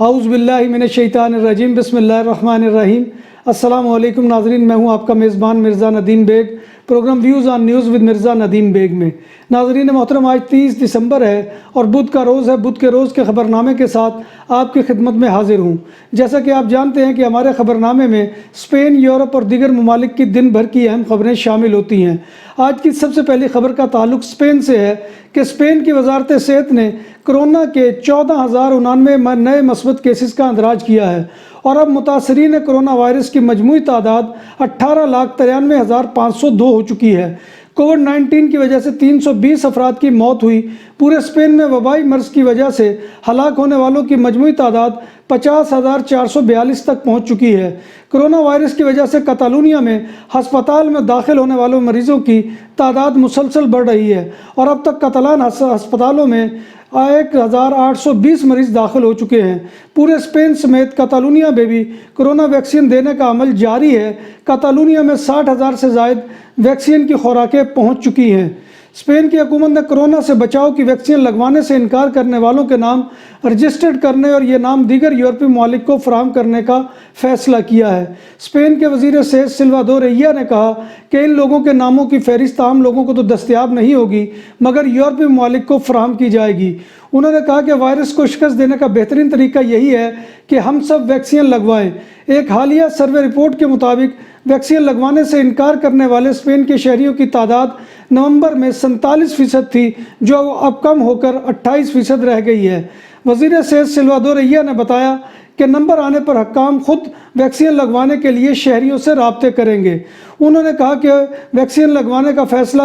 اعوذ باللہ من الشیطان الرجیم بسم اللہ الرحمن الرحیم۔ السلام علیکم ناظرین، میں ہوں آپ کا میزبان Mirza Nadeem Baig, programme views on news with Mirza Nadeem Baig میں۔ ناظرین محترم، آج 30 دسمبر ہے اور بدھ کا روز ہے۔ بدھ کے روز کے خبر نامے کے ساتھ آپ کی خدمت میں حاضر ہوں۔ جیسا کہ آپ جانتے ہیں کہ ہمارے خبر نامے میں اسپین، یورپ اور دیگر ممالک کی دن بھر کی اہم خبریں شامل ہوتی ہیں۔ آج کی سب سے پہلی خبر کا تعلق اسپین سے ہے کہ اسپین کی وزارت صحت نے کرونا کے 14,099 نئے مثبت کیسز کا اندراج کیا ہے اور اب متاثرین کرونا وائرس کی مجموعی تعداد 18,93,502 ہو چکی ہے۔ کووڈ-19 کی وجہ سے 320 افراد کی موت ہوئی۔ پورے اسپین میں وبائی مرض کی وجہ سے ہلاک ہونے والوں کی مجموعی تعداد 50,442 تک پہنچ چکی ہے۔ کرونا وائرس کی وجہ سے کتالونیا میں ہسپتال میں داخل ہونے والوں مریضوں کی تعداد مسلسل بڑھ رہی ہے اور اب تک کتالان ہسپتالوں میں 1,820 مریض داخل ہو چکے ہیں۔ پورے اسپین سمیت کتالونیا میں بھی کرونا ویکسین دینے کا عمل جاری ہے۔ کتالونیا میں 60,000 سے زائد ویکسین کی خوراکیں پہنچ چکی ہیں۔ اسپین کی حکومت نے کرونا سے بچاؤ کی ویکسین لگوانے سے انکار کرنے والوں کے نام رجسٹرڈ کرنے اور یہ نام دیگر یورپی ممالک کو فراہم کرنے کا فیصلہ کیا ہے۔ اسپین کے وزیر صحت سلواڈور اییا نے کہا کہ ان لوگوں کے ناموں کی فہرست عام لوگوں کو تو دستیاب نہیں ہوگی مگر یورپی ممالک کو فراہم کی جائے گی۔ انہوں نے کہا کہ وائرس کو شکست دینے کا بہترین طریقہ یہی ہے کہ ہم سب ویکسین لگوائیں۔ ایک حالیہ سروے رپورٹ کے مطابق ویکسین لگوانے سے انکار کرنے والے اسپین کے شہریوں کی تعداد نومبر میں 47% تھی، جو اب کم ہو کر 28% رہ گئی ہے۔ وزیر صحت سلواڈور اییا نے بتایا کہ نمبر آنے پر حکام خود ویکسین لگوانے کے لیے شہریوں سے رابطے کریں گے۔ انہوں نے کہا کہ ویکسین لگوانے کا فیصلہ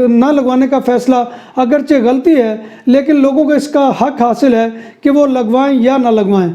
نہ لگوانے کا فیصلہ اگرچہ غلطی ہے، لیکن لوگوں کو اس کا حق حاصل ہے کہ وہ لگوائیں یا نہ لگوائیں۔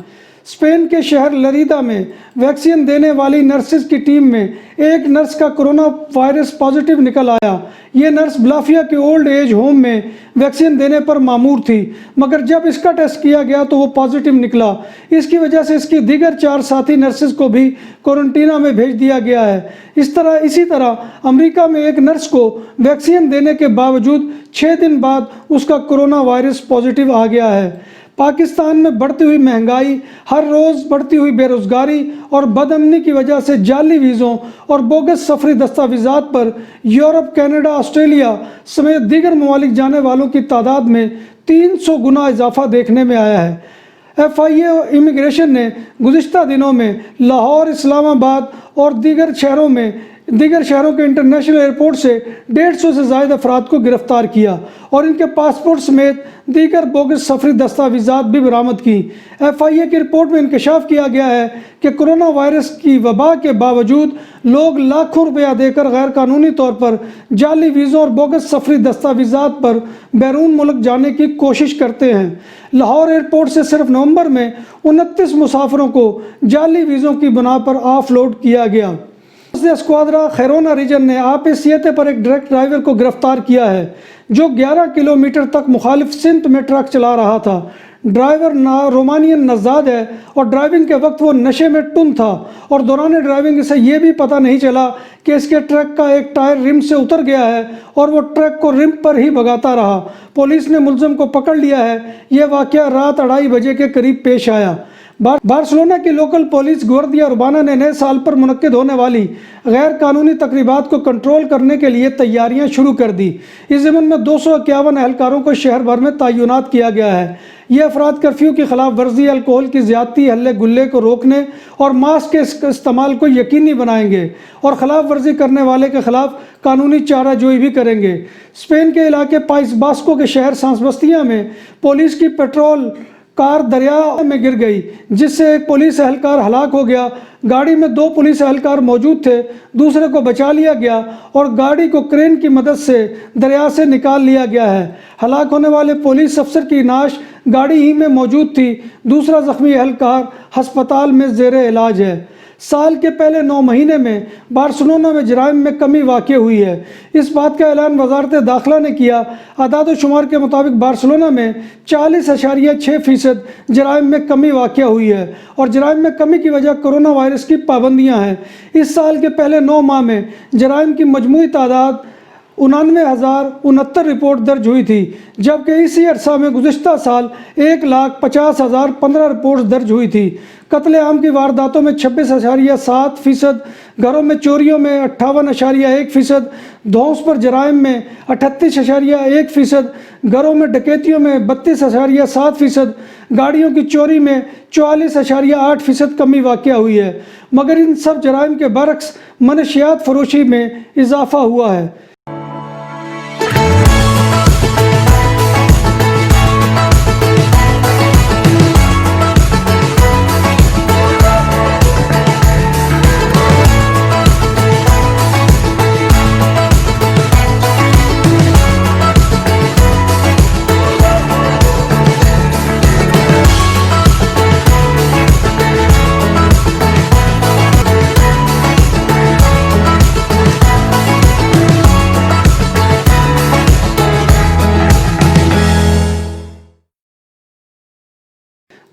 اسپین کے شہر لریدا میں ویکسین دینے والی نرسز کی ٹیم میں ایک نرس کا کرونا وائرس پازیٹیو نکل آیا۔ یہ نرس بلافیا کے اولڈ ایج ہوم میں ویکسین دینے پر مامور تھی، مگر جب اس کا ٹیسٹ کیا گیا تو وہ پازیٹیو نکلا۔ اس کی وجہ سے اس کی دیگر 4 ساتھی نرسز کو بھی کوارنٹینا میں بھیج دیا گیا ہے۔ اسی طرح امریکہ میں ایک نرس کو ویکسین دینے کے باوجود 6 دن بعد اس کا کرونا وائرس پازیٹیو آ گیا ہے۔ پاکستان میں بڑھتی ہوئی مہنگائی، ہر روز بڑھتی ہوئی بے روزگاری اور بد امنی کی وجہ سے جعلی ویزوں اور بوگس سفری دستاویزات پر یورپ، کینیڈا، آسٹریلیا سمیت دیگر ممالک جانے والوں کی تعداد میں 300 گنا اضافہ دیکھنے میں آیا ہے۔ FIA امیگریشن نے گزشتہ دنوں میں لاہور، اسلام آباد اور دیگر شہروں کے انٹرنیشنل ایئرپورٹ سے 150 سے زائد افراد کو گرفتار کیا اور ان کے پاسپورٹ سمیت دیگر بوگس سفری دستاویزات بھی برآمد کی۔ FIA کی رپورٹ میں انکشاف کیا گیا ہے کہ کرونا وائرس کی وبا کے باوجود لوگ لاکھوں روپیہ دے کر غیر قانونی طور پر جعلی ویزوں اور بوگس سفری دستاویزات پر بیرون ملک جانے کی کوشش کرتے ہیں۔ لاہور ایئرپورٹ سے صرف نومبر میں 29 مسافروں کو جعلی ویزوں کی بنا پر آف لوڈ کیا گیا۔ اسکواڈرا خیرونا ریجن نے آپ سیتے پر ایک ٹرک ڈرائیور کو گرفتار کیا ہے جو 11 کلومیٹر تک مخالف سمت میں ٹرک چلا رہا تھا۔ ڈرائیور رومانین نژاد ہے اور ڈرائیونگ کے وقت وہ نشے میں ٹن تھا اور دوران ڈرائیونگ اسے یہ بھی پتہ نہیں چلا کہ اس کے ٹرک کا ایک ٹائر رم سے اتر گیا ہے اور وہ ٹرک کو رم پر ہی بھگاتا رہا۔ پولیس نے ملزم کو پکڑ لیا ہے۔ یہ واقعہ رات 2:30 بجے کے قریب پیش آیا۔ بارسلونا کی لوکل پولیس گواردیا اربانا نے نئے سال پر منعقد ہونے والی غیر قانونی تقریبات کو کنٹرول کرنے کے لیے تیاریاں شروع کر دی۔ اس ضمن میں 251 اہلکاروں کو شہر بھر میں تعینات کیا گیا ہے۔ یہ افراد کرفیو کی خلاف ورزی، الکوہل کی زیادتی، ہلے گلے کو روکنے اور ماسک کے استعمال کو یقینی بنائیں گے اور خلاف ورزی کرنے والے کے خلاف قانونی چارہ جوئی بھی کریں گے۔ اسپین کے علاقے پائس باسکو کے شہر سان سباستیان میں پولیس کی پیٹرول کار دریا میں گر گئی جس سے ایک پولیس اہلکار ہلاک ہو گیا۔ گاڑی میں 2 پولیس اہلکار موجود تھے، دوسرے کو بچا لیا گیا اور گاڑی کو کرین کی مدد سے دریا سے نکال لیا گیا ہے۔ ہلاک ہونے والے پولیس افسر کی نعش گاڑی ہی میں موجود تھی۔ دوسرا زخمی اہلکار ہسپتال میں زیر علاج ہے۔ سال کے پہلے 9 مہینے میں بارسلونا میں جرائم میں کمی واقع ہوئی ہے۔ اس بات کا اعلان وزارت داخلہ نے کیا۔ اعداد و شمار کے مطابق بارسلونا میں 40.6% جرائم میں کمی واقع ہوئی ہے اور جرائم میں کمی کی وجہ کرونا وائرس کی پابندیاں ہیں۔ اس سال کے پہلے 9 ماہ میں جرائم کی مجموعی تعداد 99,069 رپورٹ درج ہوئی تھی، جبکہ اسی عرصہ میں گزشتہ سال 1,50,015 رپورٹ درج ہوئی تھی۔ قتل عام کی وارداتوں میں 26.7%، گھروں میں چوریوں میں 58.1%، دھوس پر جرائم میں 38.1%، گھروں میں ڈکیتیوں میں 32.7%، گاڑیوں کی چوری میں 44.8% کمی واقع ہوئی ہے، مگر ان سب جرائم کے برعکس منشیات فروشی میں اضافہ ہوا ہے۔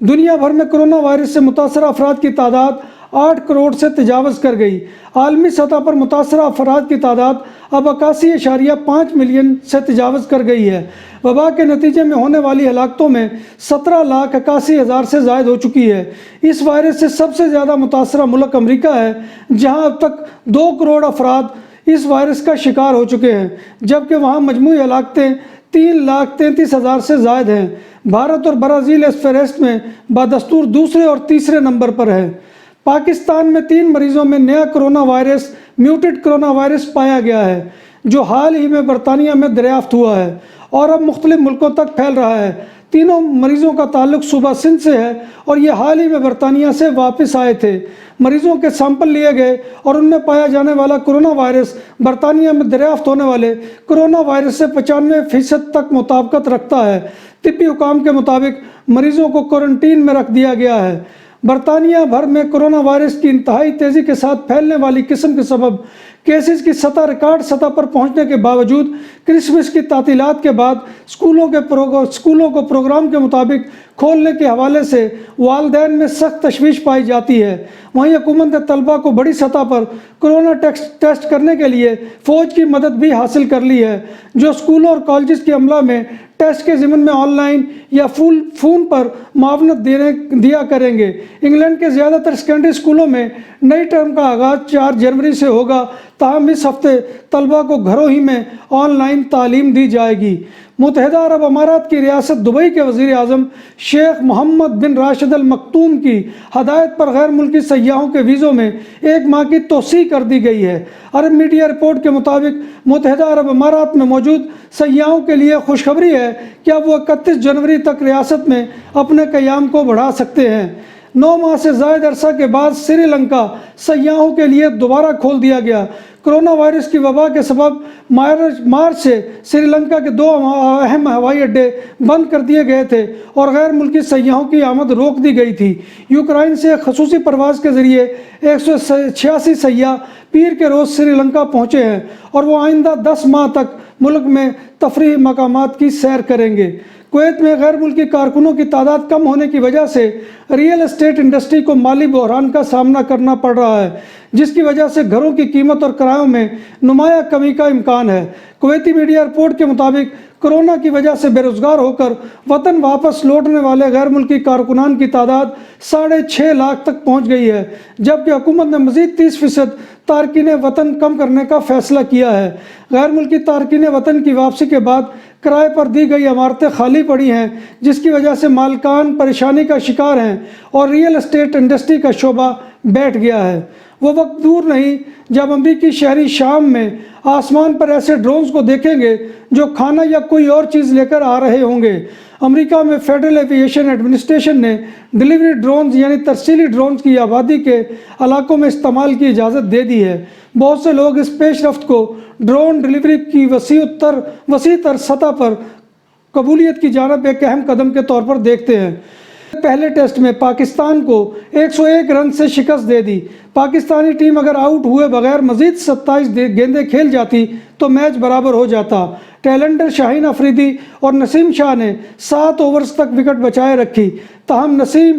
دنیا بھر میں کرونا وائرس سے متاثرہ افراد کی تعداد 8 کروڑ سے تجاوز کر گئی۔ عالمی سطح پر متاثرہ افراد کی تعداد اب 81.5 ملین سے تجاوز کر گئی ہے۔ وبا کے نتیجے میں ہونے والی ہلاکتوں میں 17,81,000 سے زائد ہو چکی ہے۔ اس وائرس سے سب سے زیادہ متاثرہ ملک امریکہ ہے، جہاں اب تک 2 کروڑ افراد اس وائرس کا شکار ہو چکے ہیں، جبکہ وہاں مجموعی ہلاکتیں 3,33,000 سے زائد ہیں۔ بھارت اور برازیل اس فہرست میں بدستور دوسرے اور تیسرے نمبر پر ہے۔ پاکستان میں 3 مریضوں میں نیا corona virus muted corona virus پایا گیا ہے، جو حال ہی میں برطانیہ میں دریافت ہوا ہے اور اب مختلف ملکوں تک پھیل رہا ہے۔ تینوں مریضوں کا تعلق صوبہ سندھ سے ہے اور یہ حال ہی میں برطانیہ سے واپس آئے تھے۔ مریضوں کے سیمپل لیے گئے اور ان میں پایا جانے والا کرونا وائرس برطانیہ میں دریافت ہونے والے کرونا وائرس سے 95% تک مطابقت رکھتا ہے۔ طبی حکام کے مطابق مریضوں کو کوارنٹین میں رکھ دیا گیا ہے۔ برطانیہ بھر میں کرونا وائرس کی انتہائی تیزی کے ساتھ پھیلنے والی قسم کے سبب کیسز کی سطح ریکارڈ سطح پر پہنچنے کے باوجود کرسمس کی تعطیلات کے بعد اسکولوں کو پروگرام کے مطابق کھولنے کے حوالے سے والدین میں سخت تشویش پائی جاتی ہے۔ وہیں حکومت نے طلبہ کو بڑی سطح پر کرونا ٹیسٹ کرنے کے لیے فوج کی مدد بھی حاصل کر لی ہے، جو اسکولوں اور کالجز کے عملہ میں ٹیسٹ کے ضمن میں آن لائن یا فون پر معاونت دیا کریں گے۔ انگلینڈ کے زیادہ تر سیکنڈری اسکولوں میں نئی ٹرم کا آغاز 4 جنوری سے ہوگا، تاہم اس ہفتے طلبہ کو گھروں ہی میں آن لائن تعلیم دی جائے گی۔ متحدہ عرب امارات کی ریاست دبئی کے وزیر اعظم شیخ محمد بن راشد ال مکتوم کی ہدایت پر غیر ملکی سیاحوں کے ویزوں میں 1 ماہ کی توسیع کر دی گئی ہے۔ عرب میڈیا رپورٹ کے مطابق متحدہ عرب امارات میں موجود سیاحوں کے لیے خوشخبری ہے کہ اب وہ 31 جنوری تک ریاست میں اپنے قیام کو بڑھا سکتے ہیں۔ 9 ماہ سے زائد عرصہ کے بعد سری لنکا سیاحوں کے لیے دوبارہ کھول دیا گیا۔ کرونا وائرس کی وبا کے سبب مارچ سے سری لنکا کے 2 اہم ہوائی اڈے بند کر دیے گئے تھے اور غیر ملکی سیاحوں کی آمد روک دی گئی تھی۔ یوکرائن سے ایک خصوصی پرواز کے ذریعے 186 سیاح پیر کے روز سری لنکا پہنچے ہیں اور وہ آئندہ 10 ماہ تک ملک میں تفریحی مقامات کی سیر کریں گے۔ کویت میں غیر ملکی کارکنوں کی تعداد کم ہونے کی وجہ سے ریئل اسٹیٹ انڈسٹری کو مالی بحران کا سامنا کرنا پڑ رہا ہے، جس کی وجہ سے گھروں کی قیمت اور کرایوں میں نمایاں کمی کا امکان ہے۔ کویتی میڈیا رپورٹ کے مطابق کرونا کی وجہ سے بے روزگار ہو کر وطن واپس لوٹنے والے غیر ملکی کارکنان کی تعداد 6.5 لاکھ تک پہنچ گئی ہے، جبکہ حکومت نے مزید 30% تارکین وطن کم کرنے کا فیصلہ کیا ہے۔ غیر ملکی تارکین وطن کی واپسی کے بعد کرائے پر دی گئی عمارتیں خالی پڑی ہیں، جس کی وجہ سے مالکان پریشانی کا شکار ہیں اور ریئل اسٹیٹ انڈسٹری کا شعبہ بیٹھ گیا ہے۔ وہ وقت دور نہیں جب امریکی شہری شام میں آسمان پر ایسے ڈرونز کو دیکھیں گے جو کھانا یا کوئی اور چیز لے کر آ رہے ہوں گے۔ امریکہ میں فیڈرل ایوییشن ایڈمنسٹریشن نے ڈیلیوری ڈرونز یعنی ترسیلی ڈرونز کی آبادی کے علاقوں میں استعمال کی اجازت دے دی ہے۔ بہت سے لوگ اس پیش رفت کو ڈرون ڈیلیوری کی وسیع تر سطح پر قبولیت کی جانب ایک اہم قدم کے طور پر دیکھتے ہیں۔ پہلے ٹیسٹ میں پاکستان کو 101 رن سے شکست دے دی۔ پاکستانی ٹیم اگر آؤٹ ہوئے بغیر مزید 27 گیندیں کھیل جاتی تو میچ برابر ہو جاتا۔ ٹیلنڈر شاہین افریدی اور نسیم شاہ نے 7 اوورز تک وکٹ بچائے رکھی، تاہم نسیم